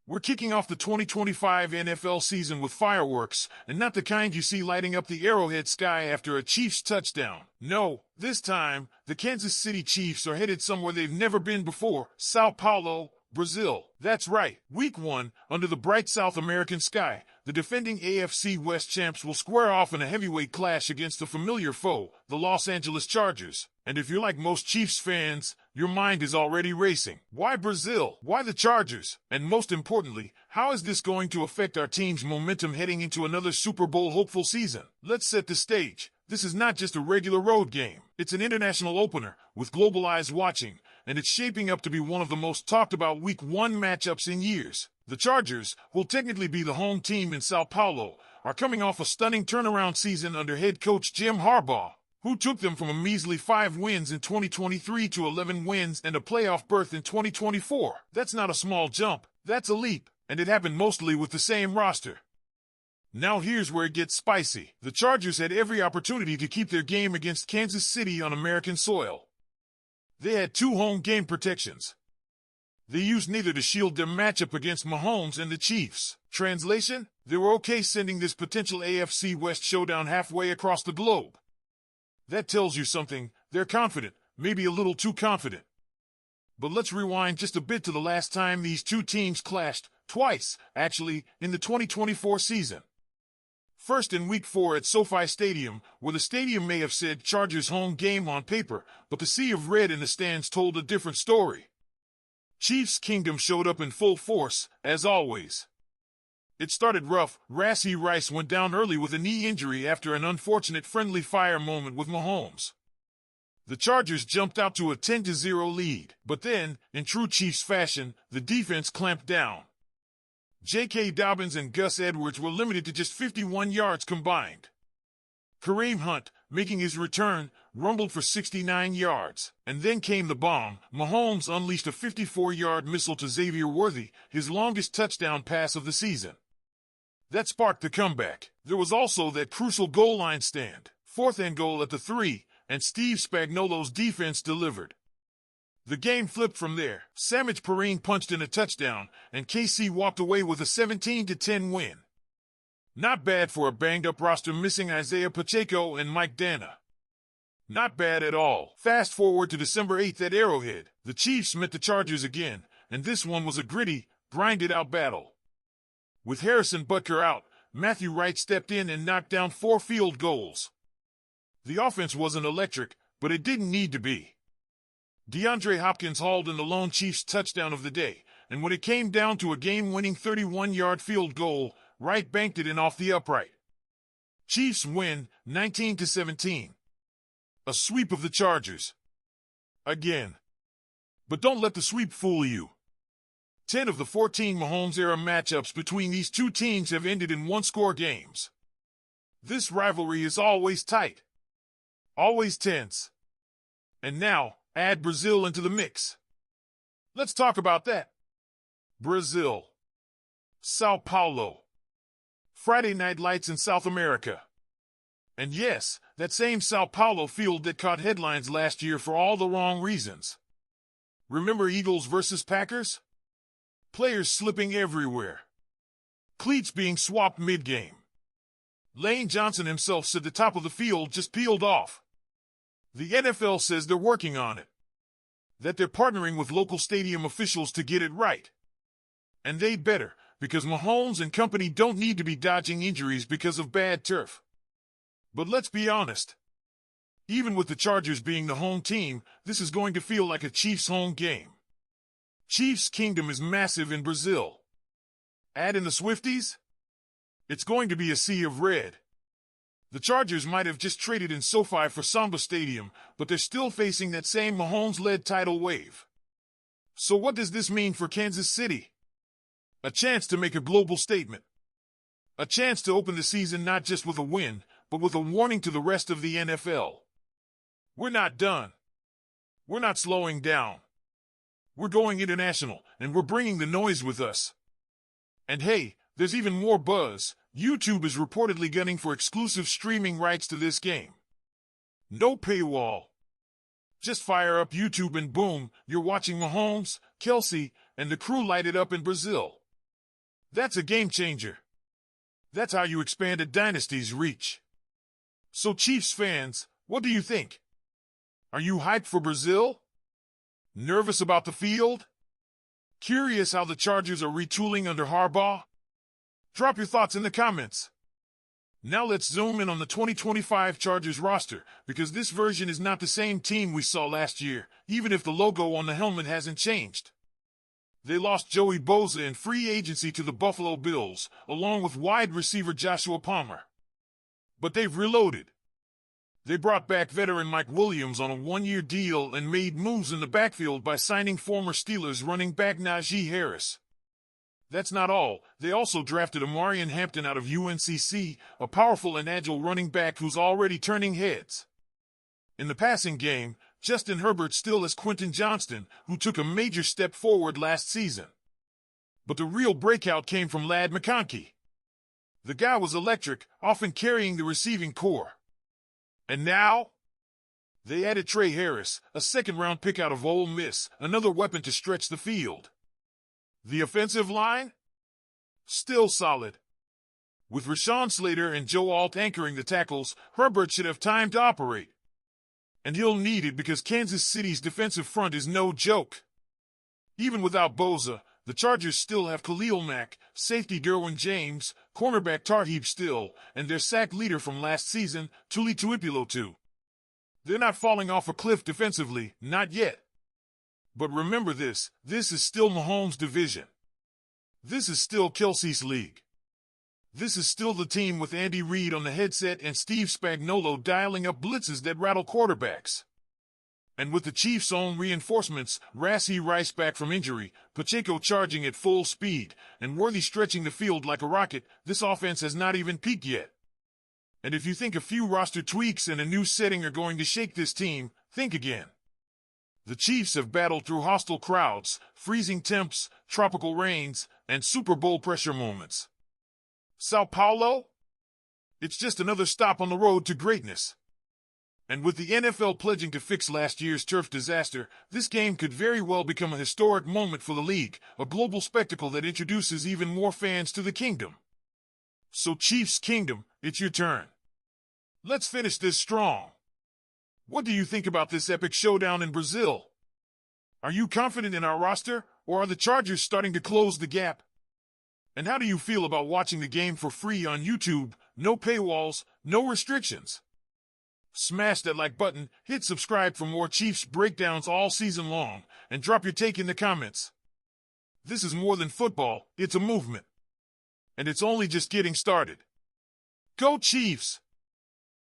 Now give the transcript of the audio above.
We're kicking off the 2025 NFL season with fireworks, and not the kind you see lighting up the Arrowhead sky after a Chiefs touchdown. No, this time, the Kansas City Chiefs are headed somewhere they've never been before, Sao Paulo, Brazil. That's right, Week 1, under the bright South American sky, the defending AFC West champs will square off in a heavyweight clash against a familiar foe, the Los Angeles Chargers. And if you're like most Chiefs fans, your mind is already racing. Why Brazil? Why the Chargers? And most importantly, how is this going to affect our team's momentum heading into another Super Bowl hopeful season? Let's set the stage. This is not just a regular road game. It's an international opener, with global eyes watching, and it's shaping up to be one of the most talked about Week 1 matchups in years. The Chargers, who will technically be the home team in Sao Paulo, are coming off a stunning turnaround season under head coach Jim Harbaugh, who took them from a measly 5 wins in 2023 to 11 wins and a playoff berth in 2024. That's not a small jump, that's a leap, and it happened mostly with the same roster. Now here's where it gets spicy. The Chargers had every opportunity to keep their game against Kansas City on American soil. They had 2 home game protections. They used neither to shield their matchup against Mahomes and the Chiefs. Translation? They were okay sending this potential AFC West showdown halfway across the globe. That tells you something. They're confident, maybe a little too confident. But let's rewind just a bit to the last time these two teams clashed, twice, actually, in the 2024 season. First in Week 4 at SoFi Stadium, where the stadium may have said Chargers home game on paper, but the sea of red in the stands told a different story. Chiefs Kingdom showed up in full force, as always. It started rough. Rashee Rice went down early with a knee injury after an unfortunate friendly fire moment with Mahomes. The Chargers jumped out to a 10-0 lead, but then, in true Chiefs fashion, the defense clamped down. J.K. Dobbins and Gus Edwards were limited to just 51 yards combined. Kareem Hunt, making his return, rumbled for 69 yards. And then came the bomb. Mahomes unleashed a 54-yard missile to Xavier Worthy, his longest touchdown pass of the season. That sparked the comeback. There was also that crucial goal line stand, 4th and goal at the 3, and Steve Spagnuolo's defense delivered. The game flipped from there. Samaje Perine punched in a touchdown, and KC walked away with a 17-10 win. Not bad for a banged-up roster missing Isaiah Pacheco and Mike Dana. Not bad at all. Fast forward to December 8th at Arrowhead. The Chiefs met the Chargers again, and this one was a gritty, grinded-out battle. With Harrison Butker out, Matthew Wright stepped in and knocked down 4 field goals. The offense wasn't electric, but it didn't need to be. DeAndre Hopkins hauled in the lone Chiefs touchdown of the day, and when it came down to a game-winning 31-yard field goal, Wright banked it in off the upright. Chiefs win, 19-17. A sweep of the Chargers. Again. But don't let the sweep fool you. 10 of the 14 Mahomes-era matchups between these two teams have ended in one-score games. This rivalry is always tight. Always tense. And now, add Brazil into the mix. Let's talk about that. Brazil. Sao Paulo. Friday night lights in South America. And yes, that same Sao Paulo field that caught headlines last year for all the wrong reasons. Remember Eagles versus Packers? Players slipping everywhere. Cleats being swapped mid-game. Lane Johnson himself said the top of the field just peeled off. The NFL says they're working on it. That they're partnering with local stadium officials to get it right. And they better, because Mahomes and company don't need to be dodging injuries because of bad turf. But let's be honest. Even with the Chargers being the home team, this is going to feel like a Chiefs home game. Chiefs Kingdom is massive in Brazil. Add in the Swifties? It's going to be a sea of red. The Chargers might have just traded in SoFi for Samba Stadium, but they're still facing that same Mahomes-led tidal wave. So what does this mean for Kansas City? A chance to make a global statement. A chance to open the season not just with a win, but with a warning to the rest of the NFL. We're not done. We're not slowing down. We're going international, and we're bringing the noise with us. And hey, there's even more buzz. YouTube is reportedly gunning for exclusive streaming rights to this game. No paywall. Just fire up YouTube and boom, you're watching Mahomes, Kelce, and the crew light it up in Brazil. That's a game changer. That's how you expand a dynasty's reach. So Chiefs fans, what do you think? Are you hyped for Brazil? Nervous about the field? Curious how the Chargers are retooling under Harbaugh? Drop your thoughts in the comments. Now let's zoom in on the 2025 Chargers roster, because this version is not the same team we saw last year, even if the logo on the helmet hasn't changed. They lost Joey Bosa in free agency to the Buffalo Bills, along with wide receiver Joshua Palmer. But they've reloaded. They brought back veteran Mike Williams on a one-year deal and made moves in the backfield by signing former Steelers running back Najee Harris. That's not all. They also drafted Amarian Hampton out of UNCC, a powerful and agile running back who's already turning heads. In the passing game, Justin Herbert still has Quentin Johnston, who took a major step forward last season. But the real breakout came from Ladd McConkey. The guy was electric, often carrying the receiving core. And now, they added Trey Harris, a second-round pick out of Ole Miss, another weapon to stretch the field. The offensive line? Still solid. With Rashawn Slater and Joe Alt anchoring the tackles, Herbert should have time to operate. And he'll need it because Kansas City's defensive front is no joke. Even without Bosa, the Chargers still have Khalil Mack, safety Derwin James, cornerback Tarheeb Still, and their sack leader from last season, Tuli Tuipulotu. They're not falling off a cliff defensively, not yet. But remember this is still Mahomes' division. This is still Kelce's league. This is still the team with Andy Reid on the headset and Steve Spagnuolo dialing up blitzes that rattle quarterbacks. And with the Chiefs' own reinforcements, Rashee Rice back from injury, Pacheco charging at full speed, and Worthy stretching the field like a rocket, this offense has not even peaked yet. And if you think a few roster tweaks and a new setting are going to shake this team, think again. The Chiefs have battled through hostile crowds, freezing temps, tropical rains, and Super Bowl pressure moments. Sao Paulo? It's just another stop on the road to greatness. And with the NFL pledging to fix last year's turf disaster, this game could very well become a historic moment for the league, a global spectacle that introduces even more fans to the kingdom. So Chiefs Kingdom, it's your turn. Let's finish this strong. What do you think about this epic showdown in Brazil? Are you confident in our roster, or are the Chargers starting to close the gap? And how do you feel about watching the game for free on YouTube? No paywalls, no restrictions. Smash that like button, hit subscribe for more Chiefs breakdowns all season long, and drop your take in the comments. This is more than football, it's a movement. And it's only just getting started. Go Chiefs!